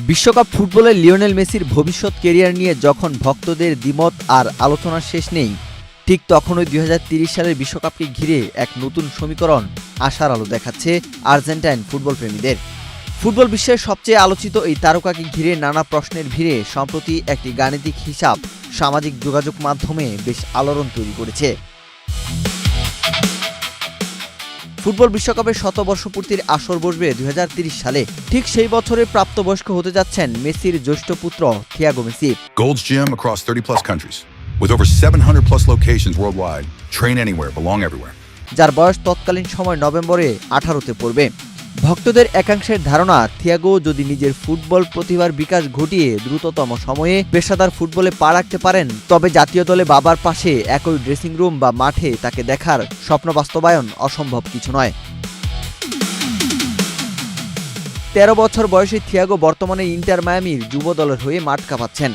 বিশ্বকাপ ফুটবলে লিওনেল মেসির ভবিষ্যৎ কেরিয়ার নিয়ে যখন ভক্তদের দ্বিমত আর আলোচনার শেষ নেই, ঠিক তখনই ২০৩০ সালের বিশ্বকাপকে ঘিরে এক নতুন সমীকরণ আশার আলো দেখাচ্ছে আর্জেন্টাইন ফুটবল প্রেমীদের। ফুটবল বিশ্বের সবচেয়ে আলোচিত এই তারকাকে ঘিরে নানা প্রশ্নের ভিড়ে সম্প্রতি একটি গাণিতিক হিসাব সামাজিক যোগাযোগ মাধ্যমে বেশ আলোড়ন তৈরি করেছে। ফুটবল বিশ্বকাপের শতবর্ষপূর্তির আসর বসবে ২০৩০ সালে। ঠিক সেই বছরে প্রাপ্তবয়স্ক হতে যাচ্ছেন মেসির জ্যেষ্ঠ পুত্র Thiago Messi. Gold's Gym across 30+ countries with over 700+ locations worldwide. Train anywhere, belong everywhere. যার বয়স তৎকালীন সময় নভেম্বরে 18-তে পড়বে। ভক্তদের একাংশের ধারণা, থিয়াগো যদি নিজের ফুটবল প্রতিভার বিকাশ ঘটিয়ে দ্রুততম সময়ে পেশাদার ফুটবলে পা রাখতে পারেন, তবে জাতীয় দলে বাবার পাশে একই ড্রেসিং রুম বা মাঠে তাকে দেখার স্বপ্ন বাস্তবায়ন অসম্ভব কিছু নয়। ১৩ বছর বয়সী থিয়াগো বর্তমানে ইন্টার মায়ামির যুব দলের হয়ে মাঠ কাঁপাচ্ছেন।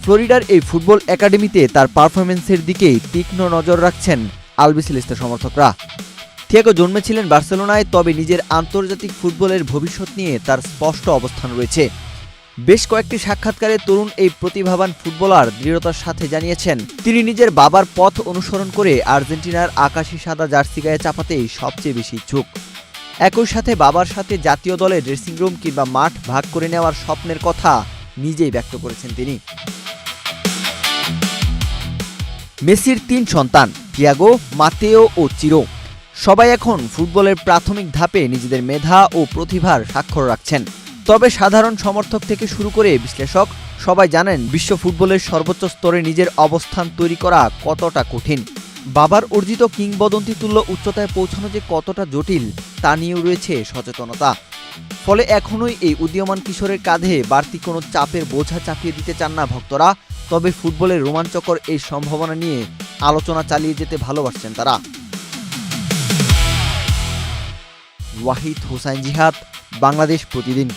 ফ্লোরিডার এই ফুটবল একাডেমিতে তার পারফরম্যান্সের দিকেই তীক্ষ্ণ নজর রাখছেন আলবিসেলেস্তে সমর্থকরা। থিয়াগো জন্মেছিলেন বার্সেলোনায়, তবে নিজের আন্তর্জাতিক ফুটবলের ভবিষ্যৎ নিয়ে তার স্পষ্ট অবস্থান রয়েছে। বেশ কয়েকটি সাক্ষাৎকারে তরুণ এই প্রতিভাবান ফুটবলার দৃঢ়তার সাথে জানিয়েছেন, তিনি নিজের বাবার পথ অনুসরণ করে আর্জেন্টিনার আকাশি সাদা জার্সি গায়ে চাপাতেই সবচেয়ে বেশি ইচ্ছুক। একই সাথে বাবার সাথে জাতীয় দলে ড্রেসিং রুম কিংবা মাঠ ভাগ করে নেওয়ার স্বপ্নের কথা নিজেই ব্যক্ত করেছেন তিনি। মেসির ৩ সন্তান থিয়াগো, মাতেও ও চিরো। সবাই এখন ফুটবলের প্রাথমিক ধাপে নিজেদের মেধা ও প্রতিভার স্বাক্ষর রাখছেন। তবে সাধারণ সমর্থক থেকে শুরু করে বিশ্লেষক সবাই জানেন, বিশ্ব ফুটবলের সর্বোচ্চ স্তরে নিজের অবস্থান তৈরি করা কতটা কঠিন। বাবার অর্জিত কিংবদন্তি তুল্য উচ্চতায় পৌঁছানো যে কতটা জটিল, তা নিয়েও রয়েছে সচেতনতা। ফলে এখনোই এই উদীয়মান কিশোরের কাঁধে বাড়তি কোনো চাপের বোঝা চাপিয়ে দিতে চান না ভক্তরা। তবে ফুটবলের রোমাঞ্চকর এই সম্ভাবনা নিয়ে আলোচনা চালিয়ে যেতে ভালোবাসছেন তারা। ওয়াহিদ হোসাইন জিহাদ, বাংলাদেশ প্রতিদিন।